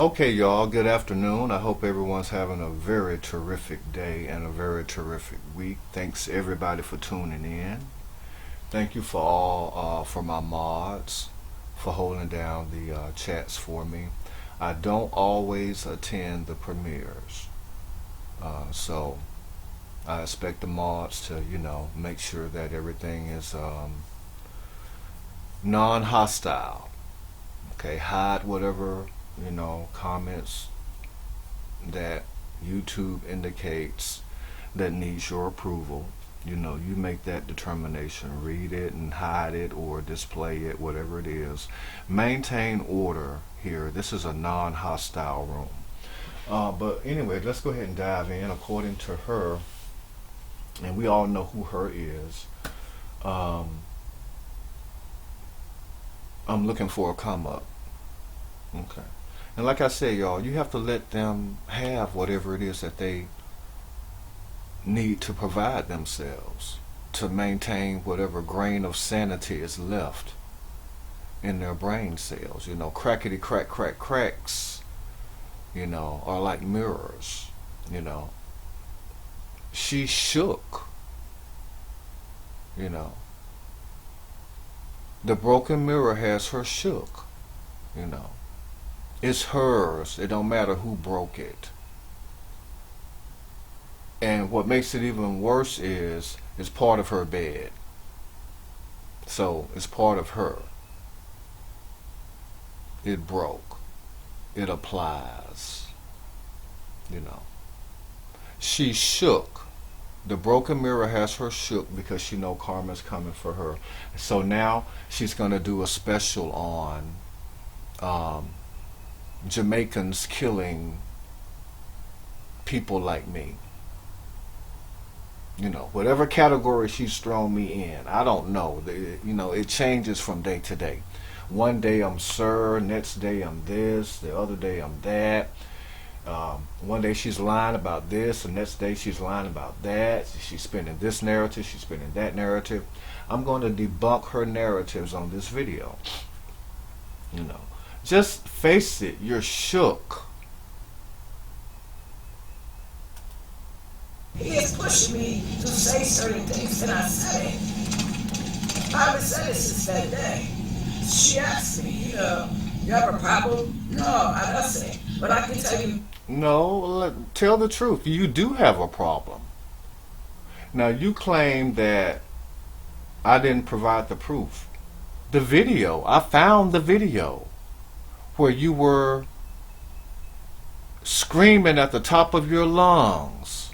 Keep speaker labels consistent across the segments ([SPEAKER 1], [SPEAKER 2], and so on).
[SPEAKER 1] Okay, y'all, good afternoon. I hope everyone's having a very terrific day and a very terrific week. Thanks everybody for tuning in. Thank you for all, for my mods, for holding down the chats for me. I don't always attend the premieres, so I expect the mods to, make sure that everything is non-hostile. Okay, hide whatever, comments that YouTube indicates that needs your approval. You make that determination. Read it and hide it or display it, whatever it is. Maintain order here. This is a non-hostile room. But anyway, let's go ahead and dive in. According to her, and we all know who her is, um, I'm looking for a come up. Okay. And like I said, y'all, you have to let them have whatever it is that they need to provide themselves to maintain whatever grain of sanity is left in their brain cells. Crackety crack crack cracks, are like mirrors. You know, she shook. You know, the broken mirror has her shook. You know, it's hers. It don't matter who broke it. And what makes it even worse is it's part of her bed. So it's part of her. It broke. It applies. She shook. The broken mirror has her shook because she know karma's coming for her. So now she's going to do a special on Jamaicans killing people like me. Whatever category she's thrown me in, I don't know. It changes from day to day. One day I'm sir, next day I'm this, the other day I'm that. One day she's lying about this, the next day she's lying about that. She's spinning this narrative, she's spinning that narrative. I'm going to debunk her narratives on this video. Just face it, you're shook.
[SPEAKER 2] He is pushing me to say certain things, and I say, I've been saying this since that day. She asked me, you have a problem? No, I doesn't. But I can tell you.
[SPEAKER 1] No, tell the truth. You do have a problem. Now, you claim that I didn't provide the proof. The video, I found the video where you were screaming at the top of your lungs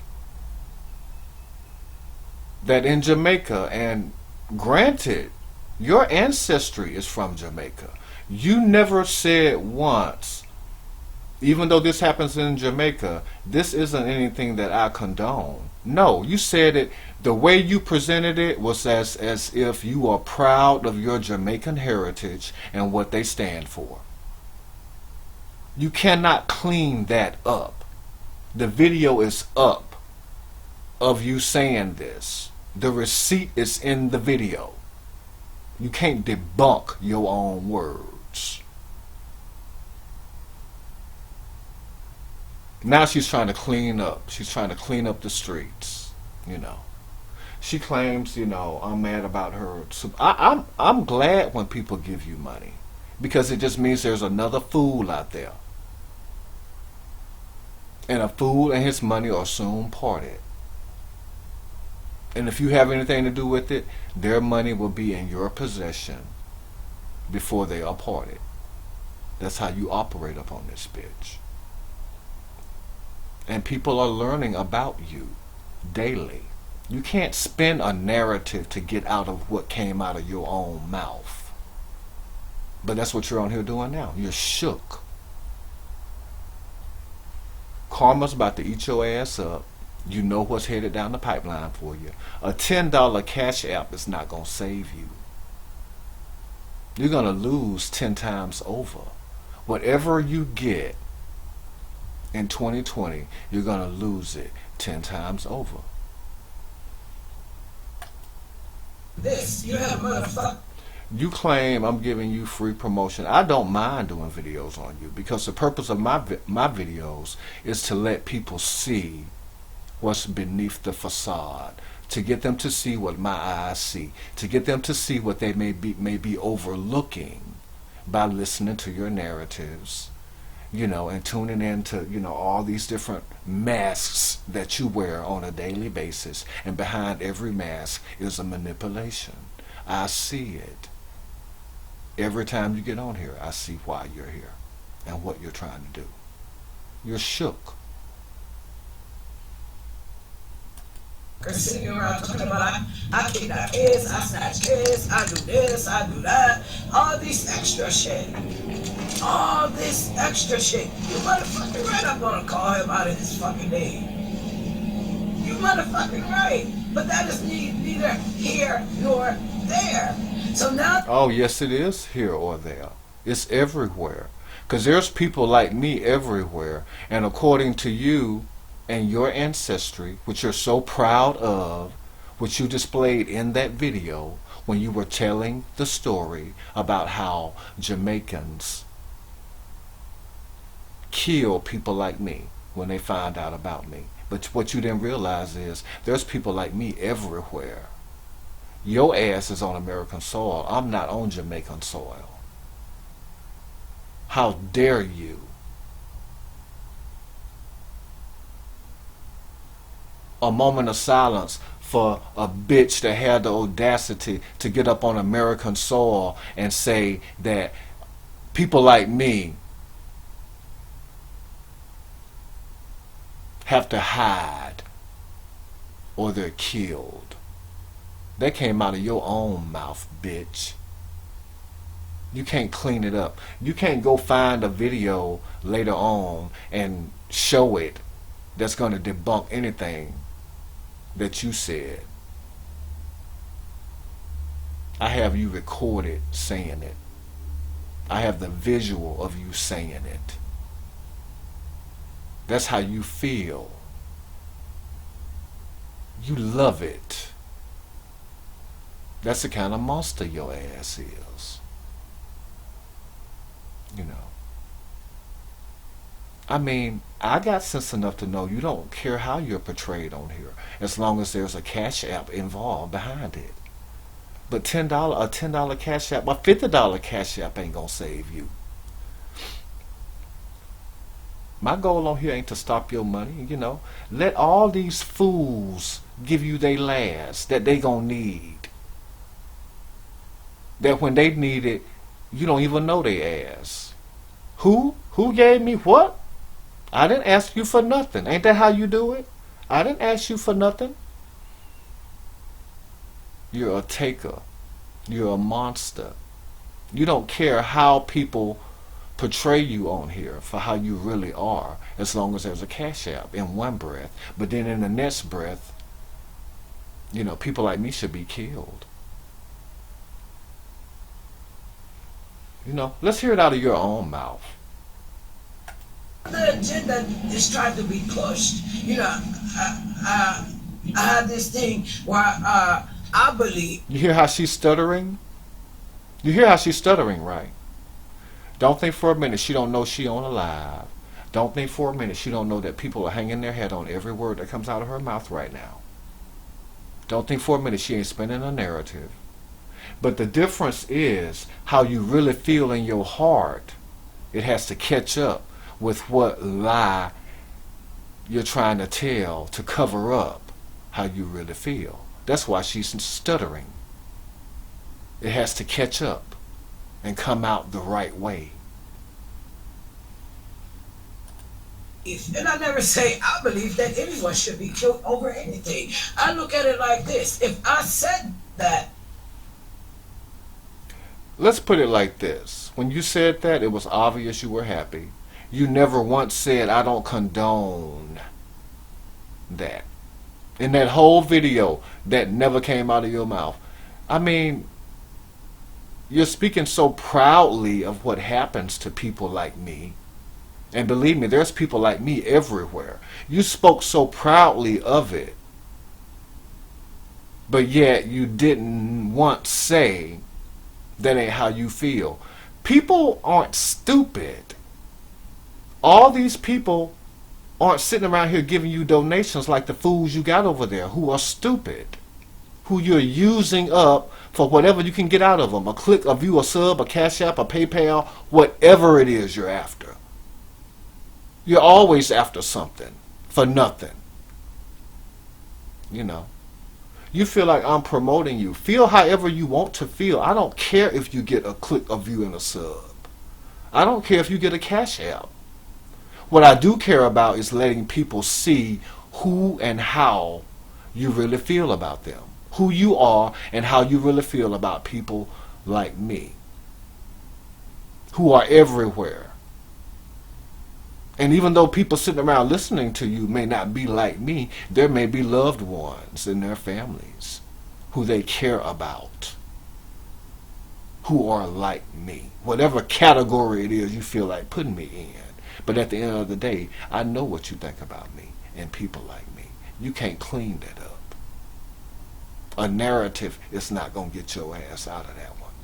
[SPEAKER 1] that in Jamaica, and granted, your ancestry is from Jamaica. You never said once, even though this happens in Jamaica, this isn't anything that I condone. No, you said it, the way you presented it was as if you are proud of your Jamaican heritage and what they stand for. You cannot clean that up. The video is up of you saying this. The receipt is in the video. You can't debunk your own words. Now she's trying to clean up. She's trying to clean up the streets. She claims, I'm mad about her. I'm glad when people give you money, because it just means there's another fool out there. And a fool and his money are soon parted. And if you have anything to do with it, their money will be in your possession before they are parted. That's how you operate up on this bitch. And people are learning about you daily. You can't spin a narrative to get out of what came out of your own mouth. But that's what you're on here doing now. You're shook. Karma's about to eat your ass up. You know what's headed down the pipeline for you. A $10 cash app is not going to save you. You're going to lose 10 times over. Whatever you get in 2020, you're going to lose it 10 times over.
[SPEAKER 2] This, you have a motherfucker.
[SPEAKER 1] You claim I'm giving you free promotion. I don't mind doing videos on you because the purpose of my videos is to let people see what's beneath the facade, to get them to see what my eyes see, to get them to see what they may be overlooking by listening to your narratives, and tuning into, all these different masks that you wear on a daily basis. And behind every mask is a manipulation. I see it. Every time you get on here, I see why you're here and what you're trying to do. You're shook.
[SPEAKER 2] Sitting around talking about I kidnap kids, I snatch kids, I do this, I do that, all this extra shit. All this extra shit. You motherfucking right, I'm gonna call him out of his fucking name. You motherfucking right. But that is neither here nor there. So now...
[SPEAKER 1] Oh, yes, it is here or there. It's everywhere. Because there's people like me everywhere. And according to you and your ancestry, which you're so proud of, which you displayed in that video when you were telling the story about how Jamaicans kill people like me when they find out about me. But what you didn't realize is there's people like me everywhere. Your ass is on American soil. I'm not on Jamaican soil. How dare you? A moment of silence for a bitch that had the audacity to get up on American soil and say that people like me have to hide or they're killed. That came out of your own mouth, bitch. You can't clean it up. You can't go find a video later on and show it that's going to debunk anything that you said. I have you recorded saying it. I have the visual of you saying it. That's how you feel. You love it. That's the kind of monster your ass is. I mean, I got sense enough to know you don't care how you're portrayed on here, as long as there's a cash app involved behind it. But a $10 cash app, a $50 cash app ain't gonna save you. My goal on here ain't to stop your money, Let all these fools give you their last that they gonna need. That when they need it, you don't even know they ass. Who? Who gave me what? I didn't ask you for nothing. Ain't that how you do it? I didn't ask you for nothing. You're a taker. You're a monster. You don't care how people portray you on here for how you really are, as long as there's a cash app in one breath. But then in the next breath, people like me should be killed. Let's hear it out of your own mouth.
[SPEAKER 2] The agenda is trying to be pushed. I have this thing where I believe...
[SPEAKER 1] You hear how she's stuttering? You hear how she's stuttering, right? Don't think for a minute she don't know she on a live. Don't think for a minute she don't know that people are hanging their head on every word that comes out of her mouth right now. Don't think for a minute she ain't spinning a narrative. But the difference is how you really feel in your heart. It has to catch up with what lie you're trying to tell to cover up how you really feel. That's why she's stuttering. It has to catch up and come out the right way.
[SPEAKER 2] And I never say I believe that anyone should be killed over anything. I look at it like this. If I said that...
[SPEAKER 1] Let's put it like this. When you said that, it was obvious you were happy. You never once said, I don't condone that. In that whole video, that never came out of your mouth. I mean, you're speaking so proudly of what happens to people like me. And believe me, there's people like me everywhere. You spoke so proudly of it. But yet you didn't once say That ain't how you feel. People aren't stupid. All these people aren't sitting around here giving you donations like the fools you got over there who are stupid, who you're using up for whatever you can get out of them. A click, a view, a sub, a Cash App, a PayPal, whatever it is you're after. You're always after something for nothing. You know. You feel like I'm promoting you. Feel however you want to feel. I don't care if you get a click, a view, and a sub. I don't care if you get a Cash App. What I do care about is letting people see who and how you really feel about them. Who you are and how you really feel about people like me. Who are everywhere. And even though people sitting around listening to you may not be like me, there may be loved ones in their families who they care about, who are like me. Whatever category it is you feel like putting me in. But at the end of the day, I know what you think about me and people like me. You can't clean that up. A narrative is not going to get your ass out of that one.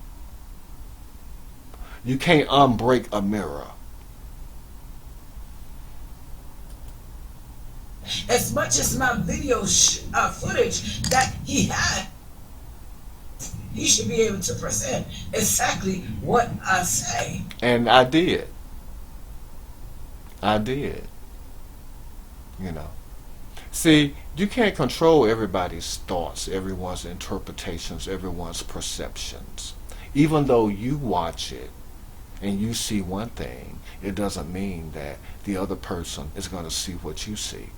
[SPEAKER 1] You can't unbreak a mirror.
[SPEAKER 2] As much as my video footage that he had, he should be able to present exactly what I say.
[SPEAKER 1] And I did. You know. See, you can't control everybody's thoughts, everyone's interpretations, everyone's perceptions. Even though you watch it and you see one thing, it doesn't mean that the other person is going to see what you see.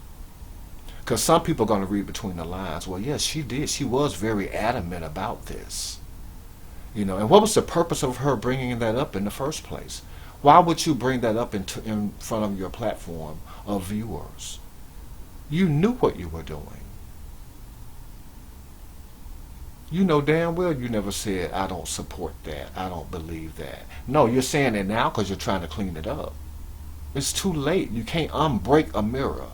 [SPEAKER 1] Because some people are going to read between the lines. Well, yes, she did. She was very adamant about this. You know, and what was the purpose of her bringing that up in the first place? Why would you bring that up in front of your platform of viewers? You knew what you were doing. You know damn well you never said, I don't support that, I don't believe that. No, you're saying it now because you're trying to clean it up. It's too late. You can't unbreak a mirror.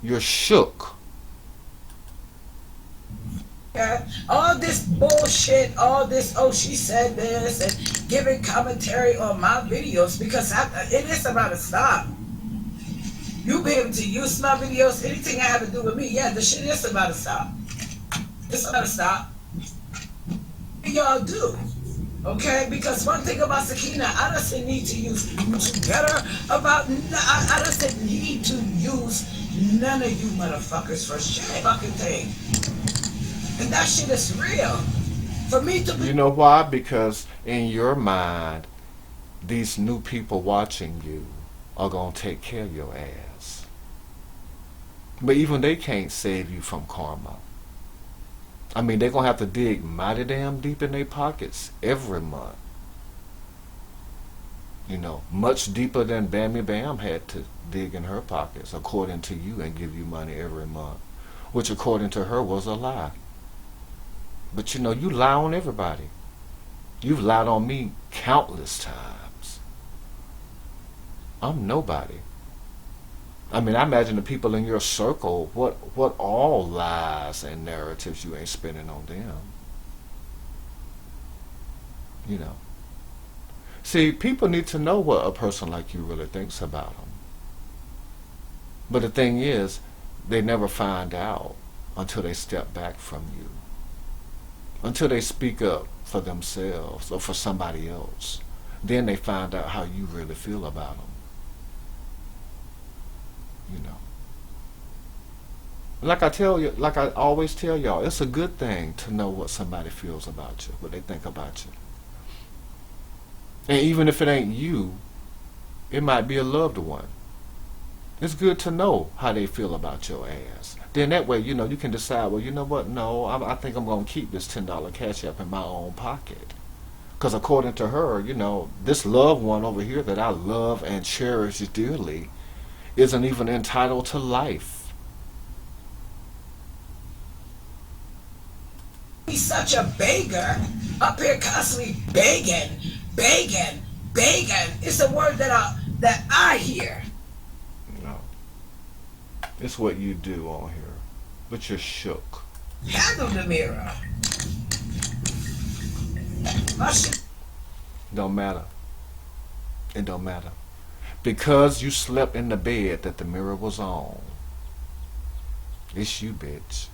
[SPEAKER 1] You're shook.
[SPEAKER 2] All this bullshit, all this, oh, she said this, and giving commentary on my videos, because it is about to stop. You be able to use my videos, anything I have to do with me, yeah, the shit is about to stop. It's about to stop. Y'all do. Okay, because one thing about Sakina, I doesn't need to use better about, I doesn't need to use none of you motherfuckers for shit fucking thing. And that shit is real. For me to be...
[SPEAKER 1] You know why? Because in your mind, these new people watching you are going to take care of your ass. But even they can't save you from karma. I mean, they're going to have to dig mighty damn deep in their pockets every month. You know, much deeper than Bammy Bam had to dig in her pockets, according to you, and give you money every month. Which, according to her, was a lie. But you know, you lie on everybody. You've lied on me countless times. I'm nobody. I mean, I imagine the people in your circle, what all lies and narratives you ain't spinning on them. You know. See, people need to know what a person like you really thinks about them. But the thing is, they never find out until they step back from you. Until they speak up for themselves or for somebody else. Then they find out how you really feel about them. You know. Like I always tell y'all, it's a good thing to know what somebody feels about you, what they think about you. And even if it ain't you, it might be a loved one. It's good to know how they feel about your ass. Then that way, you know, you can decide, well, you know what, no, I think I'm going to keep this $10 Cash App in my own pocket. Because according to her, you know, this loved one over here that I love and cherish dearly isn't even entitled to life.
[SPEAKER 2] He's such a beggar, up here constantly begging. It's a word that I hear.
[SPEAKER 1] No. It's what you do on here. But you're shook.
[SPEAKER 2] Handle the mirror. My shit.
[SPEAKER 1] Don't matter. It don't matter. Because you slept in the bed that the mirror was on. It's you, bitch.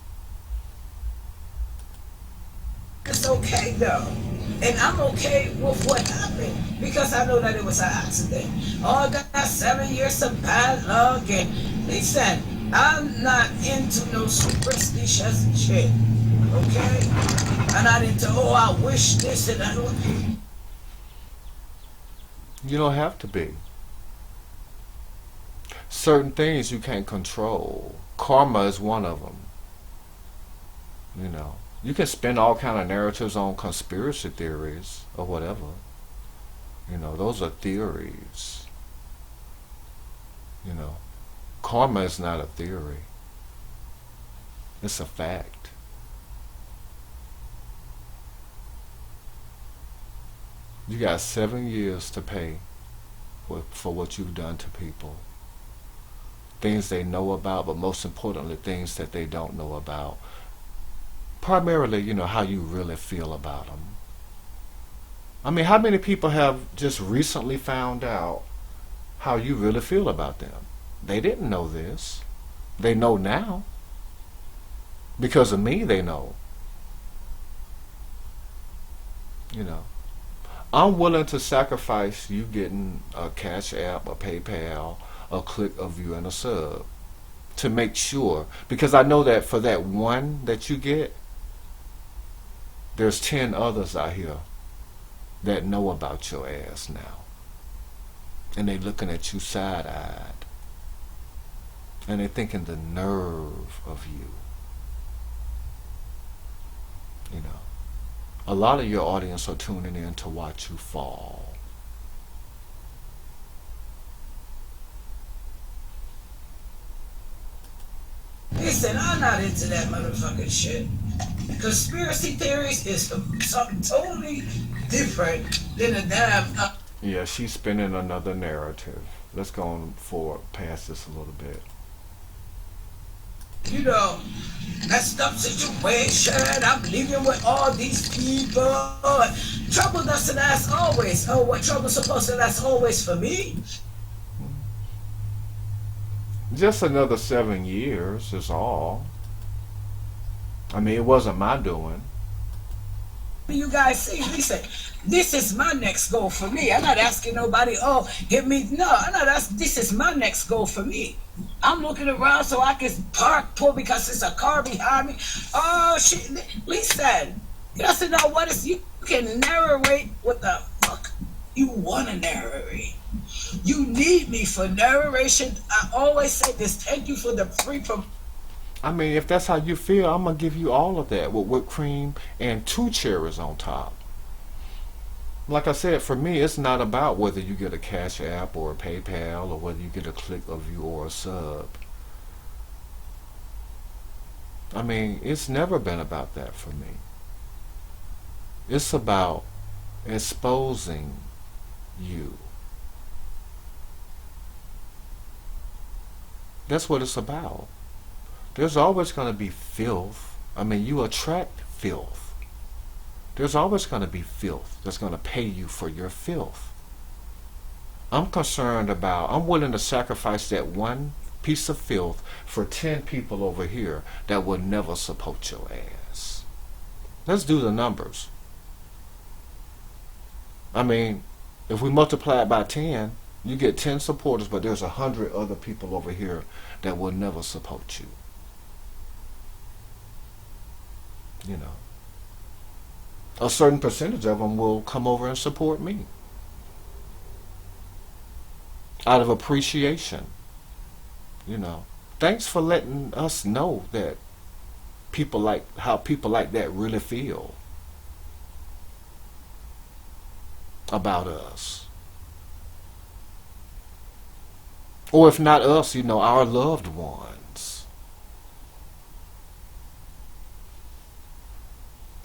[SPEAKER 2] It's okay though. And I'm okay with what happened because I know that it was an accident. Oh, I got 7 years of bad luck and listen, I'm not into no superstitious shit. Okay? I'm not into, oh, I wish this and I don't.
[SPEAKER 1] You don't have to be. Certain things you can't control. Karma is one of them. You know. You can spin all kind of narratives on conspiracy theories or whatever. You know, those are theories. You know, karma is not a theory. It's a fact. You got 7 years to pay for what you've done to people. Things they know about, but most importantly, things that they don't know about. Primarily, you know, how you really feel about them. I mean, how many people have just recently found out how you really feel about them? They didn't know this. They know now. Because of me, they know. You know. I'm willing to sacrifice you getting a Cash App, a PayPal, a click of you and a sub to make sure, because I know that for that one that you get, there's 10 others out here that know about your ass now. And they looking at you side-eyed. And they thinking the nerve of you. You know. A lot of your audience are tuning in to watch you fall.
[SPEAKER 2] Listen, I'm not into that motherfucking shit. Conspiracy theories is something totally different than a damn.
[SPEAKER 1] Yeah, she's spinning another narrative. Let's go on forward past this a little bit.
[SPEAKER 2] You know, messed up situation. I'm living with all these people. Trouble doesn't last always. Oh, what trouble's supposed to last always for me?
[SPEAKER 1] Just another 7 years is all. I mean, it wasn't my doing.
[SPEAKER 2] You guys see, listen, this is my next goal for me. I'm not asking nobody, oh, hit me. No, I'm not asking. This is my next goal for me. I'm looking around so I can pull because there's a car behind me. Oh, shit. Listen, you don't know what is. You can narrate what the fuck you want to narrate. You need me for narration. I always say this. Thank you for the free promotion.
[SPEAKER 1] I mean, if that's how you feel, I'm going to give you all of that with whipped cream and 2 cherries on top. Like I said, for me, it's not about whether you get a Cash App or a PayPal or whether you get a click of you or a sub. I mean, it's never been about that for me. It's about exposing you. That's what it's about. There's always going to be filth. I mean, you attract filth. There's always going to be filth that's going to pay you for your filth. I'm concerned about, I'm willing to sacrifice that one piece of filth for 10 people over here that will never support your ass. Let's do the numbers. I mean, if we multiply it by 10, you get 10 supporters, but there's 100 other people over here that will never support you. You know, a certain percentage of them will come over and support me out of appreciation. You know, thanks for letting us know that people like how people like that really feel about us. Or if not us, you know, our loved ones.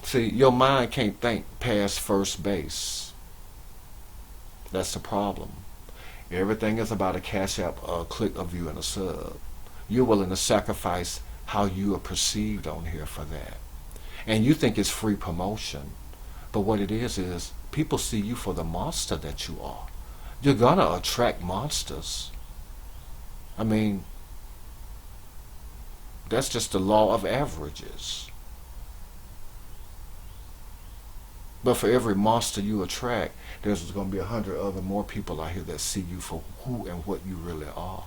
[SPEAKER 1] See, your mind can't think past first base. That's the problem. Everything is about a Cash App, a click of you and a sub. You're willing to sacrifice how you are perceived on here for that. And you think it's free promotion. But what it is people see you for the monster that you are. You're gonna attract monsters. I mean, that's just the law of averages. But for every monster you attract, there's going to be 100 other more people out here that see you for who and what you really are.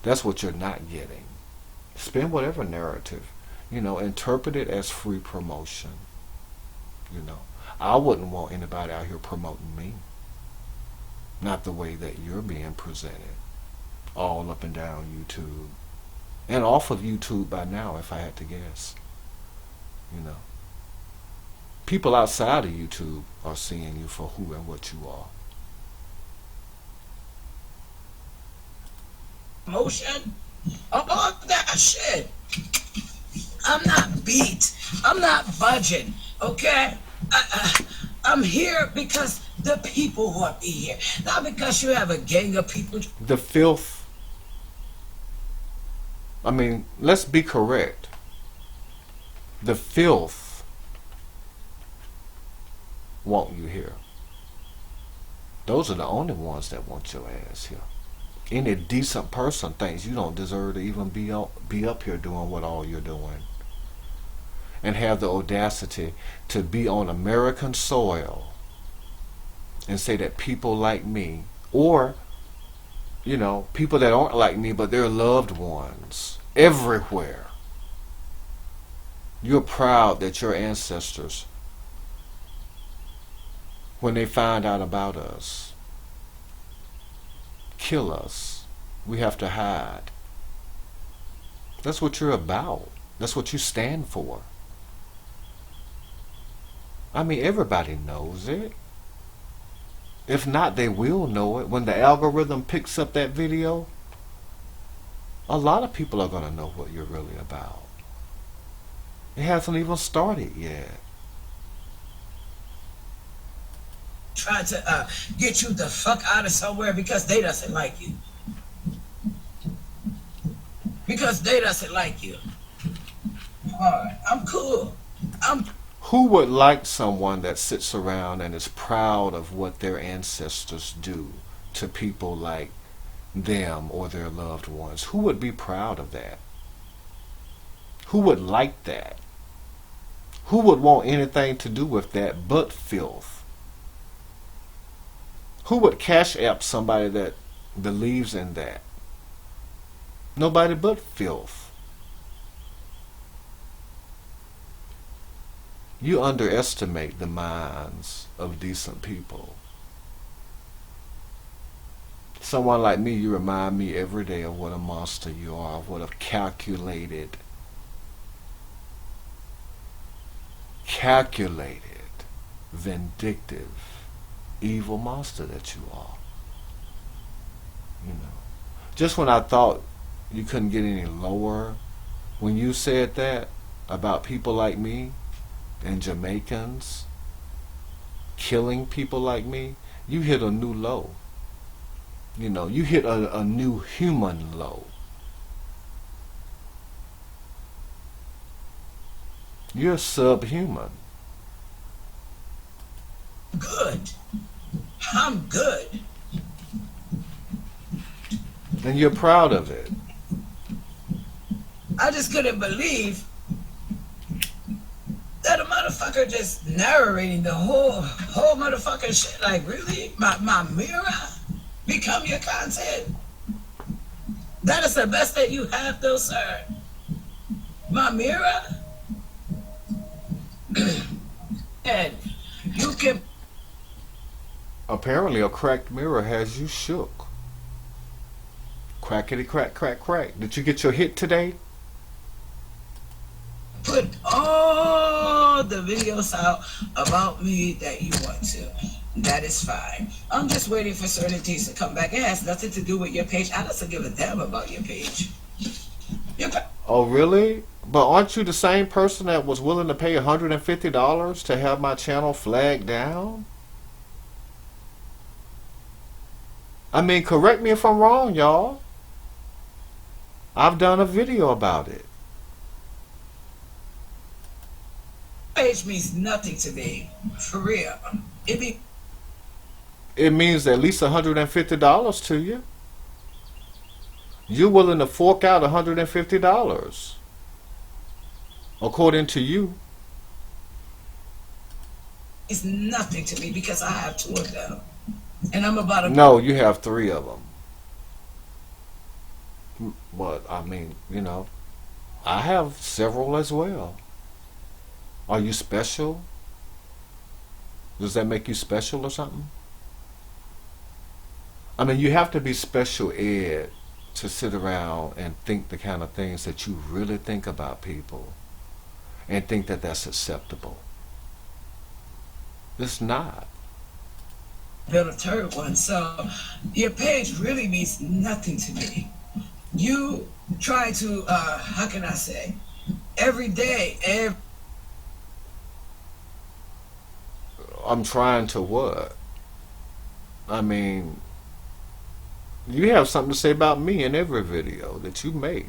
[SPEAKER 1] That's what you're not getting. Spin whatever narrative, interpret it as free promotion. I wouldn't want anybody out here promoting me. Not the way that you're being presented. All up and down YouTube. And off of YouTube by now, if I had to guess. People outside of YouTube are seeing you for who and what you are.
[SPEAKER 2] Motion? All that shit. I'm not beat. I'm not budging. Okay? I'm here because the people want me here. Not because you have a gang of people.
[SPEAKER 1] The filth. I mean, let's be correct. The filth want you here. Those are the only ones that want your ass here. Any decent person thinks you don't deserve to even be up here doing what all you're doing. And have the audacity to be on American soil and say that people like me, or people that aren't like me but they're loved ones everywhere. You're proud that your ancestors, when they find out about us, kill us. We have to hide. That's what you're about. That's what you stand for. I mean, everybody knows it. If not, they will know it. When the algorithm picks up that video, a lot of people are going to know what you're really about. It hasn't even started yet.
[SPEAKER 2] Try to get you the fuck out of somewhere because they doesn't like you. Because they doesn't like you. Alright, I'm cool.
[SPEAKER 1] Who would like someone that sits around and is proud of what their ancestors do to people like them or their loved ones? Who would be proud of that? Who would like that? Who would want anything to do with that but filth? Who would cash app somebody that believes in that? Nobody but filth. You underestimate the minds of decent people. Someone like me, you remind me every day of what a monster you are, of what a calculated, vindictive, evil monster that you are. Just when I thought you couldn't get any lower, when you said that about people like me and Jamaicans killing people like me, you hit a new low. You hit a new human low. You're subhuman.
[SPEAKER 2] Good. I'm good.
[SPEAKER 1] And you're proud of it.
[SPEAKER 2] I just couldn't believe that a motherfucker just narrating the whole motherfucking shit. Like, really? My mirror become your content? That is the best that you have, though, sir. My mirror? And you can...
[SPEAKER 1] Apparently a cracked mirror has you shook. Crackety crack, crack, crack. Did you get your hit today?
[SPEAKER 2] Put all the videos out about me that you want to. That is fine. I'm just waiting for certain things to come back. It has nothing to do with your page. I don't give a damn about your page.
[SPEAKER 1] Oh, really? But aren't you the same person that was willing to pay $150 to have my channel flagged down? I mean, correct me if I'm wrong, y'all. I've done a video about it.
[SPEAKER 2] Page means nothing to me, for real. It means
[SPEAKER 1] It means at least $150 to you. You're willing to fork out $150, according to you.
[SPEAKER 2] nothing to me because I have two of them, and I'm about to.
[SPEAKER 1] No, you have three of them. But I mean, I have several as well. Are you special? Does that make you special or something? I mean, you have to be special ed to sit around and think the kind of things that you really think about people and think that that's acceptable. It's not.
[SPEAKER 2] Build a third one. So your page really means nothing to me. You try to how can I say, every day,
[SPEAKER 1] I'm trying to what? I mean, you have something to say about me in every video that you make.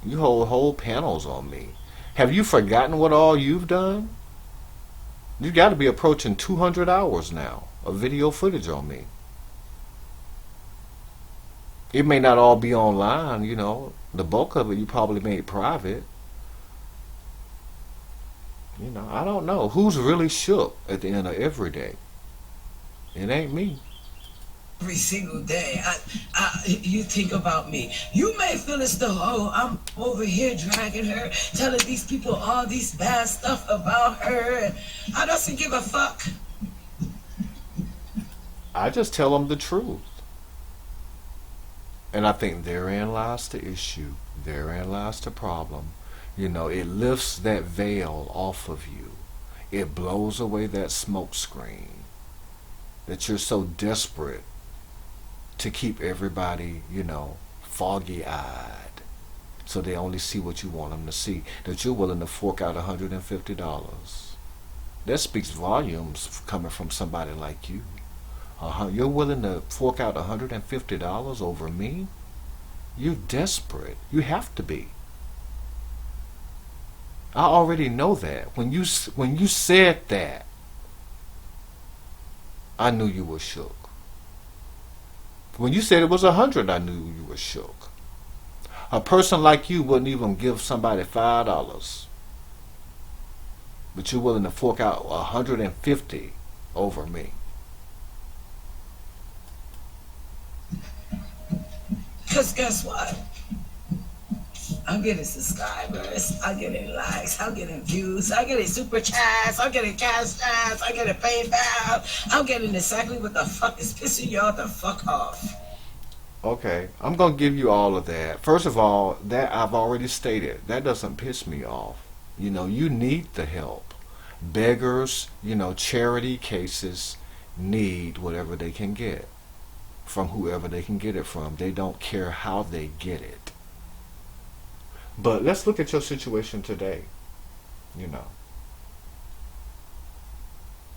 [SPEAKER 1] You hold whole panels on me. Have you forgotten what all you've done? You got to be approaching 200 hours now of video footage on me. It may not all be online, The bulk of it you probably made private. I don't know. Who's really shook at the end of every day? It ain't me.
[SPEAKER 2] every single day. You think about me. You may feel as though, oh, I'm over here dragging her, telling these people all these bad stuff about her, and I doesn't give a fuck.
[SPEAKER 1] I just tell them the truth. And I think therein lies the issue. Therein lies the problem. It lifts that veil off of you. It blows away that smoke screen that you're so desperate to keep everybody, foggy-eyed, so they only see what you want them to see, that you're willing to fork out $150. That speaks volumes coming from somebody like you. You're willing to fork out $150 over me? You're desperate. You have to be. I already know that. When you said that, I knew you were shook. When you said it was 100, I knew you were shook. A person like you wouldn't even give somebody $5, but you're willing to fork out $150 over me.
[SPEAKER 2] Because guess what? I'm getting subscribers, I'm getting likes, I'm getting views, I'm getting super chats, I'm getting cash chats, I'm getting PayPal, I'm getting exactly what the fuck is pissing y'all the fuck off.
[SPEAKER 1] Okay, I'm going to give you all of that. First of all, that I've already stated, that doesn't piss me off. You need the help. Beggars, charity cases need whatever they can get from whoever they can get it from. They don't care how they get it. But let's look at your situation today.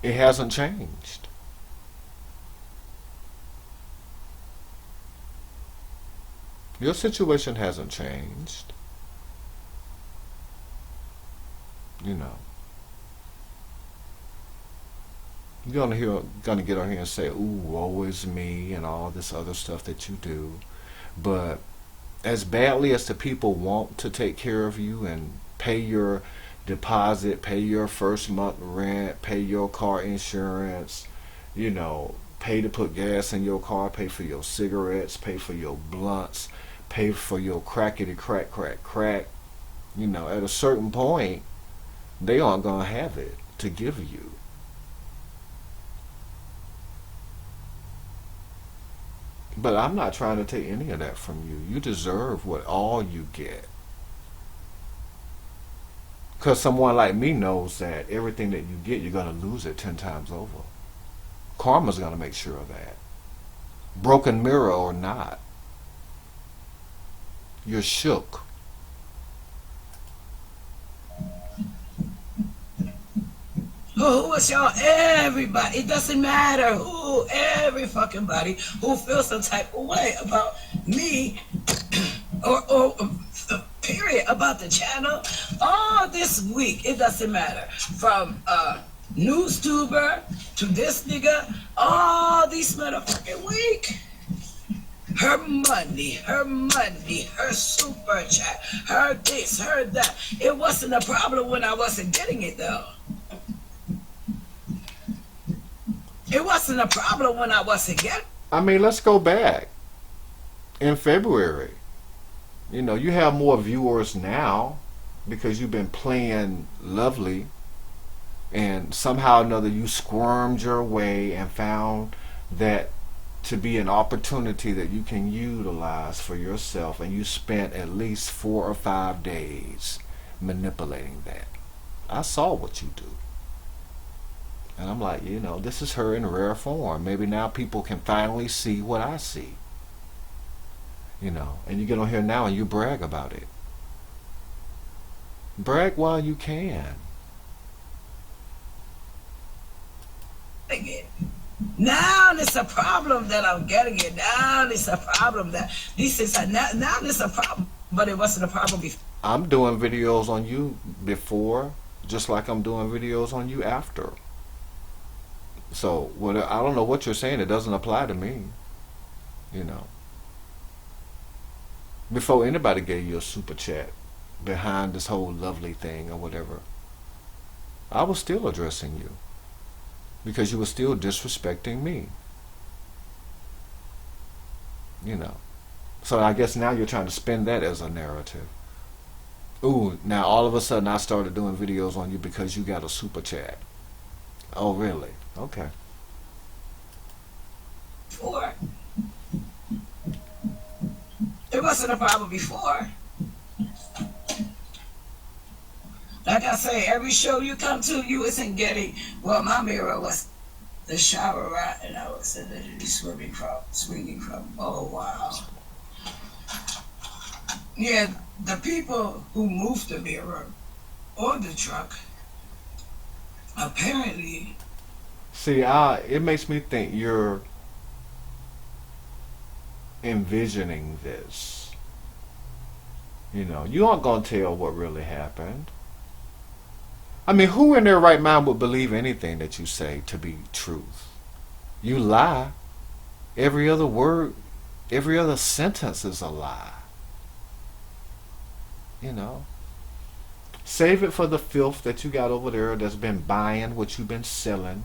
[SPEAKER 1] It hasn't changed. Your situation hasn't changed. You're gonna get on here and say, "Ooh, woe is me," and all this other stuff that you do. But as badly as the people want to take care of you and pay your deposit, pay your first month rent, pay your car insurance, pay to put gas in your car, pay for your cigarettes, pay for your blunts, pay for your crackety crack, at a certain point, they aren't going to have it to give you. But I'm not trying to take any of that from you. You deserve what all you get. Because someone like me knows that everything that you get, you're going to lose it 10 times over. Karma's going to make sure of that. Broken mirror or not. You're shook.
[SPEAKER 2] Who is y'all? Everybody. It doesn't matter who. Every fucking body who feels some type of way about me or period, about the channel. All this week, it doesn't matter. From NewsTuber to this nigga, all these motherfucking week. Her money, her super chat, her this, her that. It wasn't a problem when I wasn't getting it though. It wasn't a problem when I wasn't getting it.
[SPEAKER 1] I mean, let's go back. In February, you know, you have more viewers now because you've been playing lovely, and somehow or another you squirmed your way and found that to be an opportunity that you can utilize for yourself, and you spent at least 4 or 5 days manipulating that. I saw what you do. And I'm like, you know, this is her in rare form. Maybe now people can finally see what I see. You know, and you get on here now and you brag about it. Brag while you can.
[SPEAKER 2] Now it's a problem that I'm getting it. Now it's a problem that this is now it's a problem, but it wasn't a problem before.
[SPEAKER 1] I'm doing videos on you before, just like I'm doing videos on you after. So I don't know what you're saying. It doesn't apply to me. You know. Before anybody gave you a super chat behind this whole lovely thing or whatever, I was still addressing you because you were still disrespecting me. You know. So I guess now you're trying to spin that as a narrative. Ooh, now all of a sudden I started doing videos on you because you got a super chat. Oh, really? Okay.
[SPEAKER 2] Before. It wasn't a problem before. Like I say, every show you come to, you isn't getting, well, my mirror was the shower right, and I was literally swinging from, oh, wow. Yeah, the people who moved the mirror or the truck, apparently.
[SPEAKER 1] See, it makes me think you're envisioning this. You know, you aren't going to tell what really happened. I mean, who in their right mind would believe anything that you say to be truth? You lie. Every other word, every other sentence is a lie. You know. Save it for the filth that you got over there that's been buying what you've been selling.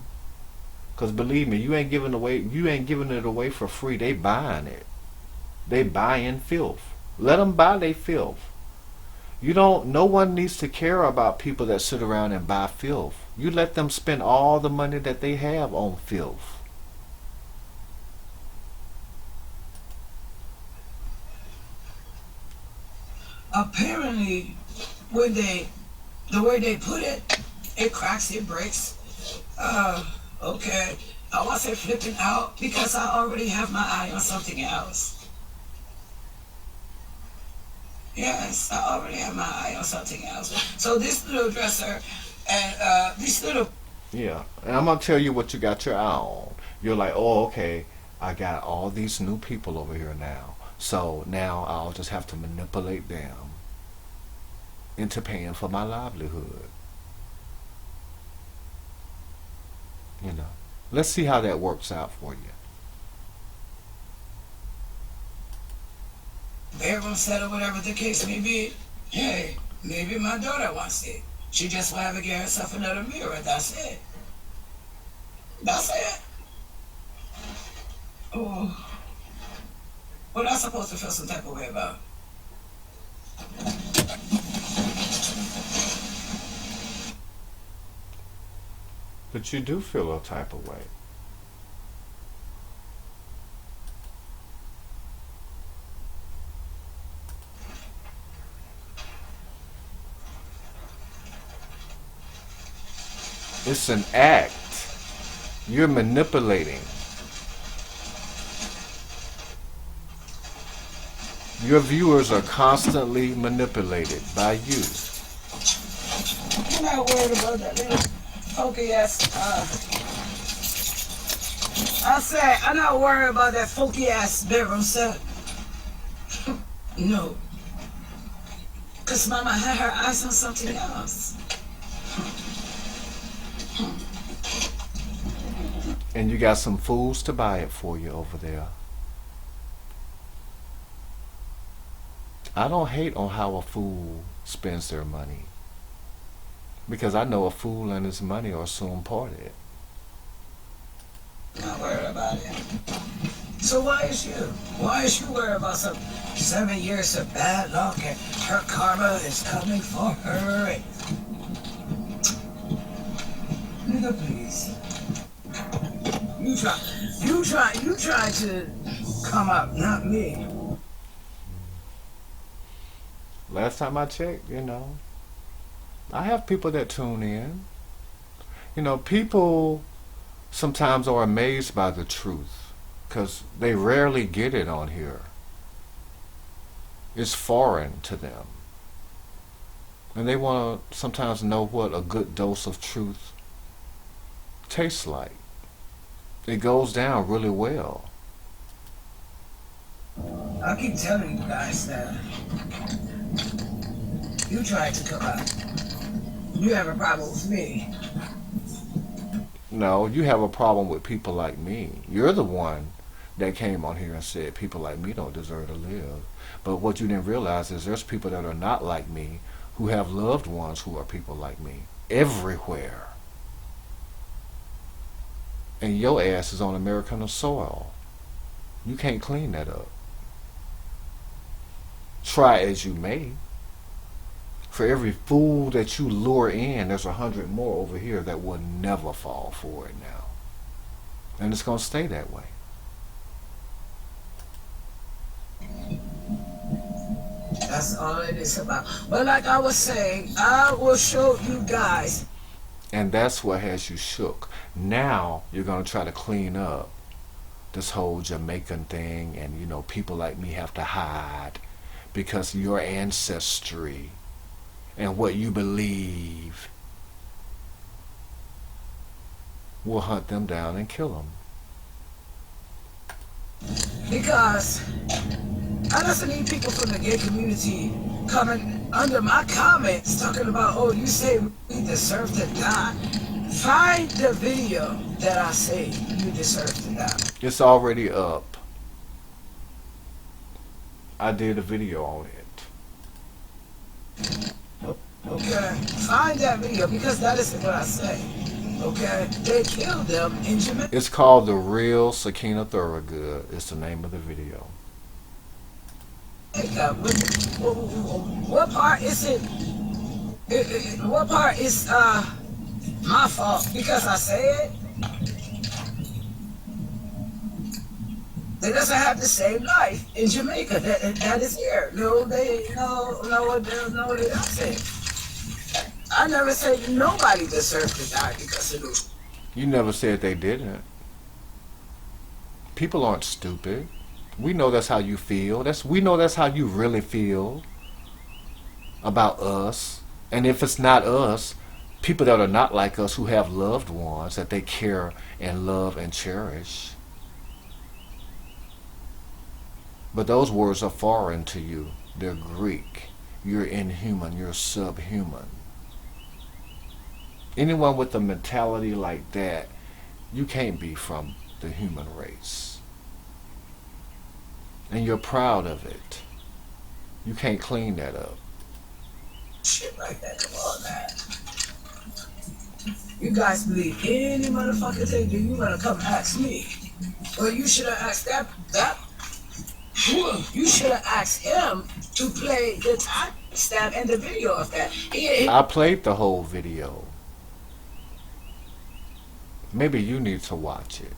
[SPEAKER 1] Because believe me, you ain't giving it away for free. They buying it. They buying filth. Let them buy their filth. No one needs to care about people that sit around and buy filth. You let them spend all the money that they have on filth.
[SPEAKER 2] Apparently, the way they put it, it cracks, it breaks. Okay. I wasn't flipping out because I already have my eye on something else. Yes, I already have my eye on something else. So this little dresser and these little...
[SPEAKER 1] Yeah, and I'm going to tell you what you got your eye on. You're like, oh, okay, I got all these new people over here now. So now I'll just have to manipulate them into paying for my livelihood. You know, let's see how that works out for you.
[SPEAKER 2] Bedroom set or whatever the case may be. Hey, maybe my daughter wants it. She just will have to get herself another mirror. That's it. That's it. Oh. What am I supposed to feel some type of way about?
[SPEAKER 1] But you do feel a type of way. It's an act. You're manipulating. Your viewers are constantly manipulated by you.
[SPEAKER 2] I'm not worried about that little funky ass. I said, I'm not worried about that funky ass bedroom set. No. Because Mama had her eyes on something else.
[SPEAKER 1] And you got some fools to buy it for you over there. I don't hate on how a fool spends their money, because I know a fool and his money are soon parted.
[SPEAKER 2] Not worried about it. So why is you? Why is you worried about some 7 years of bad luck and her karma is coming for her? Nigga, please. You try to come up, not me.
[SPEAKER 1] Last time I checked, I have people that tune in. People sometimes are amazed by the truth because they rarely get it on here. It's foreign to them. And they want to sometimes know what a good dose of truth tastes like. It goes down really well.
[SPEAKER 2] I keep telling you guys that you tried to come out. You have a problem with me.
[SPEAKER 1] No, you have a problem with people like me. You're the one that came on here and said people like me don't deserve to live. But what you didn't realize is there's people that are not like me who have loved ones who are people like me everywhere. And your ass is on American soil. You can't clean that up. Try as you may. For every fool that you lure in, there's 100 more over here that will never fall for it now. And it's going to stay that way.
[SPEAKER 2] That's all it is about. But like I was saying, I will show you guys.
[SPEAKER 1] And that's what has you shook. Now you're going to try to clean up this whole Jamaican thing, and people like me have to hide because your ancestry and what you believe will hunt them down and kill them.
[SPEAKER 2] Because I just need people from the gay community coming under my comments talking about, oh, you say we deserve to die. Find the video that I say you deserve to die.
[SPEAKER 1] It's already up. I did a video on it.
[SPEAKER 2] Okay, find that video because that is what I say. Okay, they killed them in Jamaica.
[SPEAKER 1] It's called The Real Sakina Thorogood. It's the name of the video.
[SPEAKER 2] What part is it? What part is my fault because I say it? They doesn't have the same life in Jamaica that is here. No, they don't. I never said nobody deserved to die because of this.
[SPEAKER 1] You never said they didn't. People aren't stupid. We know that's how you feel. We know that's how you really feel about us. And if it's not us, people that are not like us who have loved ones that they care and love and cherish. But those words are foreign to you. They're Greek. You're inhuman. You're subhuman. Anyone with a mentality like that, you can't be from the human race. And you're proud of it. You can't clean that up.
[SPEAKER 2] Shit like that, come on, man. You guys believe any motherfucking thing, then you better come ask me. Well, you should have asked that. You should have asked him to play the timestamp and the video of that.
[SPEAKER 1] I played the whole video. Maybe you need to watch it.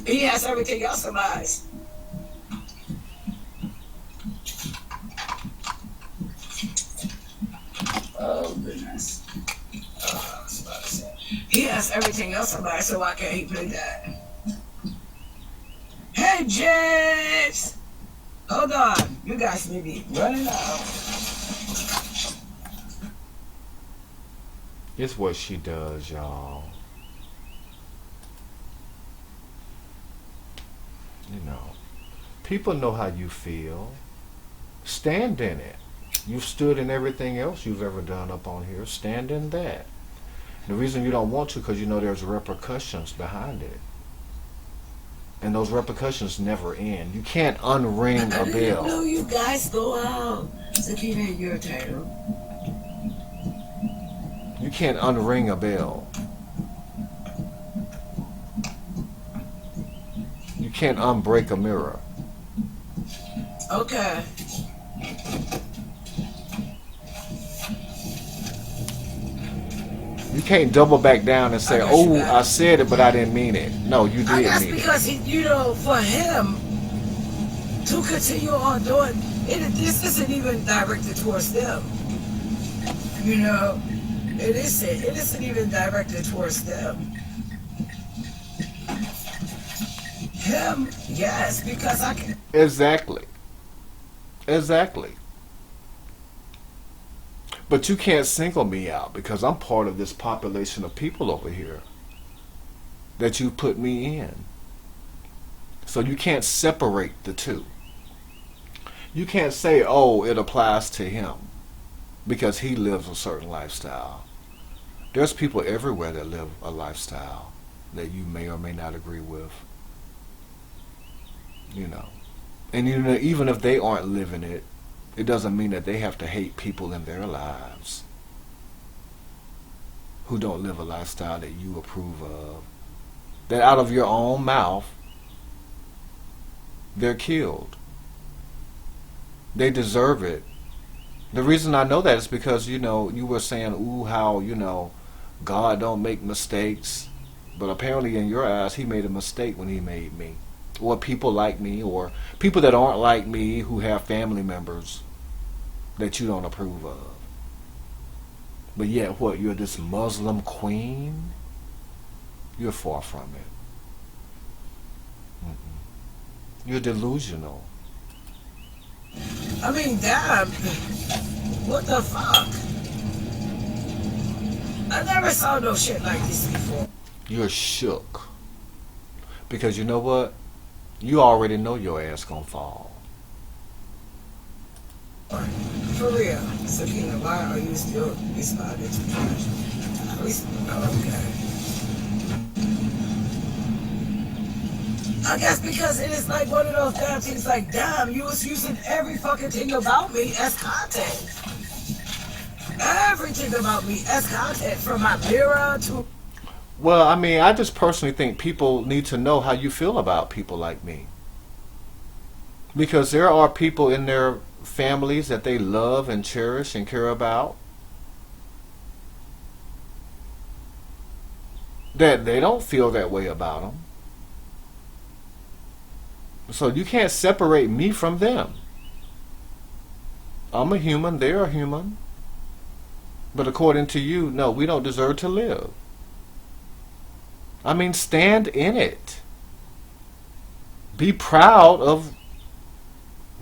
[SPEAKER 2] He has everything else in my eyes. Oh, goodness. Oh, I was about to say. He has everything else in my eyes, so why can't he play that? Hey, James! Hold on. You guys may be running out.
[SPEAKER 1] It's what she does, y'all. People know how you feel. Stand in it. You've stood in everything else you've ever done up on here. Stand in that. The reason you don't want to, because you know there's repercussions behind it. And those repercussions never end. You can't unring a
[SPEAKER 2] I didn't know
[SPEAKER 1] bell.
[SPEAKER 2] you guys go out. Sakina, your title.
[SPEAKER 1] You can't unring a bell. You can't unbreak a mirror.
[SPEAKER 2] Okay.
[SPEAKER 1] You can't double back down and say,
[SPEAKER 2] I got you
[SPEAKER 1] oh,
[SPEAKER 2] back.
[SPEAKER 1] I said it, but I didn't mean it. No, you
[SPEAKER 2] I
[SPEAKER 1] did
[SPEAKER 2] guess
[SPEAKER 1] mean it.
[SPEAKER 2] because he, you know, for him to continue on doing it, this isn't even directed towards them. You know, it isn't even directed towards them. Him, yes, because I can.
[SPEAKER 1] Exactly. Exactly. But you can't single me out because I'm part of this population of people over here that you put me in. So you can't separate the two. You can't say, oh, it applies to him because he lives a certain lifestyle. There's people everywhere that live a lifestyle that you may or may not agree with. You know. And you know, even if they aren't living it, it doesn't mean that they have to hate people in their lives who don't live a lifestyle that you approve of. That out of your own mouth, they're killed. They deserve it. The reason I know that is because, you know, you were saying, ooh, how, you know, God don't make mistakes. But apparently in your eyes, he made a mistake when he made me. Or people like me, or people that aren't like me who have family members that you don't approve of. But yet, what, you're this Muslim queen? You're far from it. You're delusional.
[SPEAKER 2] I mean, damn. What the fuck? I never saw no shit like this before.
[SPEAKER 1] You're shook. Because you know what? You already know your ass gonna fall.
[SPEAKER 2] For real. Sakina, why are you still responding to trash? Okay. I guess because it is like one of those damn things like, damn, you was using every fucking thing about me as content. Everything about me as content, from my mirror to...
[SPEAKER 1] Well, I mean, I just personally think people need to know how you feel about people like me. Because there are people in their families that they love and cherish and care about that they don't feel that way about them. So you can't separate me from them. I'm a human, they're a human. But according to you, no, we don't deserve to live. I mean, stand in it. Be proud of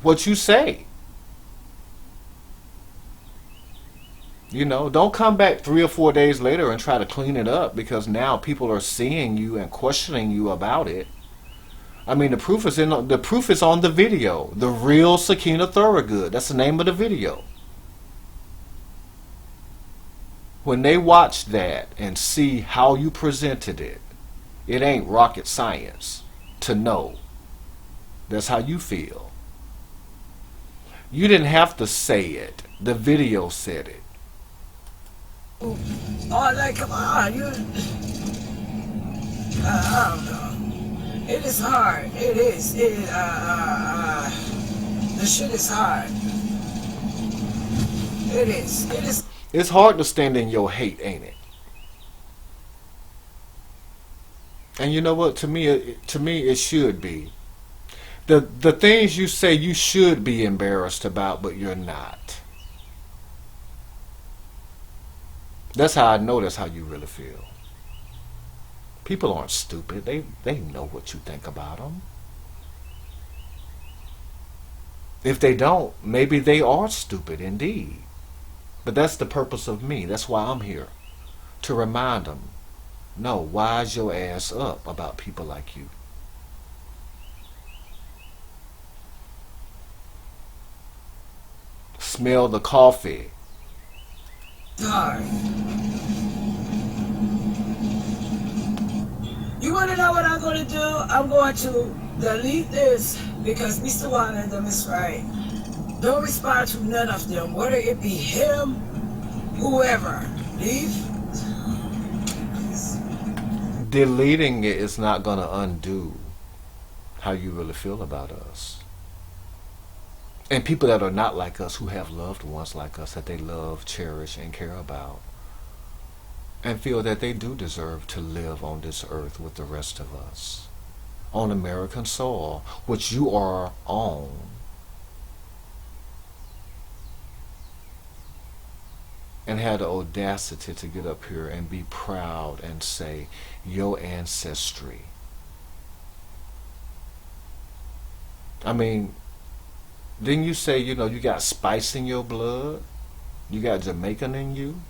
[SPEAKER 1] what you say. You know, don't come back 3 or 4 days later and try to clean it up because now people are seeing you and questioning you about it. I mean, the proof is on the video. The real Sakina Thorogood. That's the name of the video. When they watch that and see how you presented it, it ain't rocket science to know that's how you feel. You didn't have to say it. The video said it.
[SPEAKER 2] Oh, like, come on, you... I don't know. It is hard. It is. The shit is hard. It is. It is.
[SPEAKER 1] It's hard to stand in your hate, ain't it? And you know what? To me, it should be. The things you say you should be embarrassed about, but you're not. That's how I know that's how you really feel. People aren't stupid. They know what you think about them. If they don't, maybe they are stupid indeed. But that's the purpose of me. That's why I'm here. To remind them, no, wise your ass up about people like you. smell the coffee.
[SPEAKER 2] Darn. You want to know what I'm going to do? I'm going to delete this because Mr. Wanadam is right. Don't respond to none of them, whether it be him, whoever. Leave.
[SPEAKER 1] Deleting it is not going to undo how you really feel about us. And people that are not like us, who have loved ones like us that they love, cherish, and care about, and feel that they do deserve to live on this earth with the rest of us, on American soil, which you are on. And had the audacity to get up here and be proud and say, your ancestry. I mean, didn't you say, you got spice in your blood? You got Jamaican in you?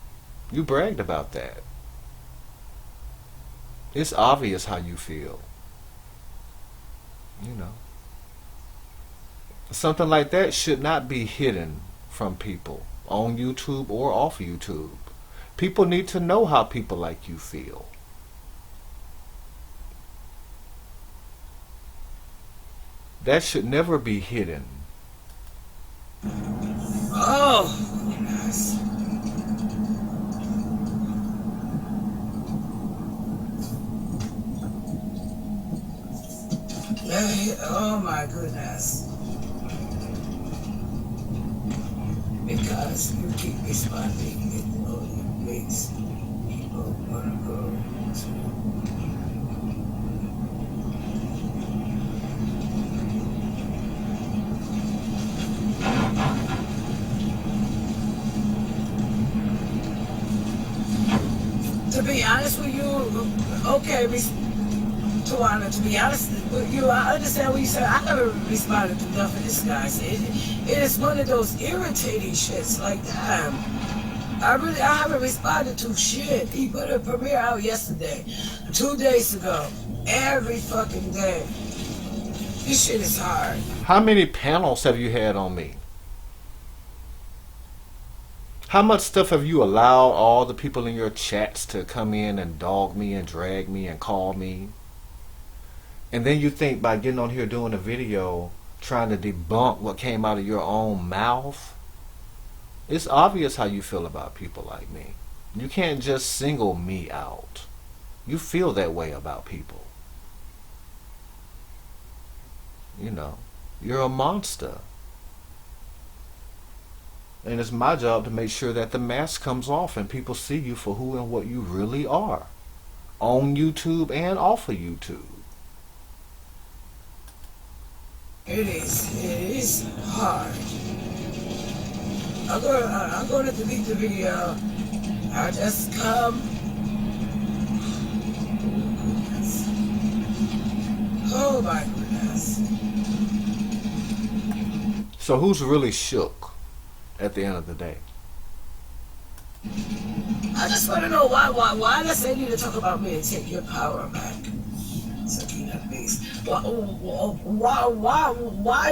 [SPEAKER 1] You bragged about that. It's obvious how you feel. Something like that should not be hidden from people on YouTube or off YouTube. People need to know how people like you feel. That should never be hidden.
[SPEAKER 2] Oh, yes. Oh my goodness. Because you keep responding, it only makes people want to go to be honest with you, okay, Tawana, to be honest with you, I understand what you said. I never responded to enough of this guy. It is one of those irritating shits. Like, damn, I haven't responded to shit. He put a premiere out yesterday, 2 days ago, every fucking day. This shit is hard.
[SPEAKER 1] How many panels have you had on me? How much stuff have you allowed all the people in your chats to come in and dog me and drag me and call me? And then you think by getting on here doing a video trying to debunk what came out of your own mouth? It's obvious how you feel about people like me. You can't just single me out. You feel that way about people. You're a monster. And it's my job to make sure that the mask comes off and people see you for who and what you really are. On YouTube and off of YouTube.
[SPEAKER 2] It is hard. I'm going to delete the video. I just come. Oh my goodness.
[SPEAKER 1] So who's really shook at the end of the day?
[SPEAKER 2] I just want to know why does they need to talk about me and take your power back? Sakina, please. Why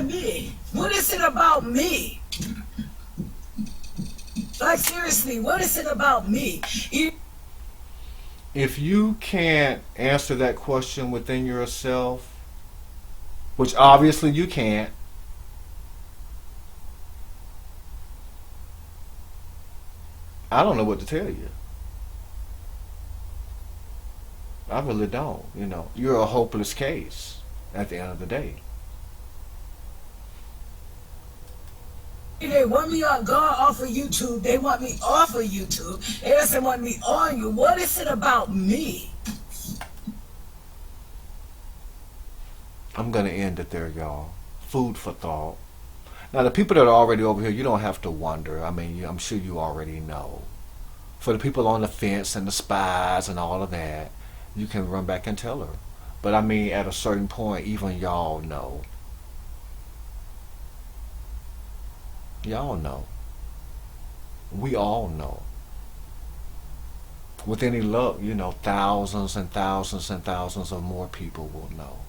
[SPEAKER 2] me? What is it about me? Like, seriously, what is it about me?
[SPEAKER 1] If you can't answer that question within yourself, which obviously you can't, I don't know what to tell you. I really don't. You're a hopeless case at the end of the day.
[SPEAKER 2] They want me on gone off of YouTube. They want me off of YouTube. They doesn't want me on you. What is it about me?
[SPEAKER 1] I'm going to end it there, y'all. Food for thought. Now, the people that are already over here, you don't have to wonder. I mean, I'm sure you already know. For the people on the fence and the spies and all of that, you can run back and tell her. But I mean, at a certain point, even y'all know. Y'all know. We all know. With any luck, thousands and thousands and thousands of more people will know.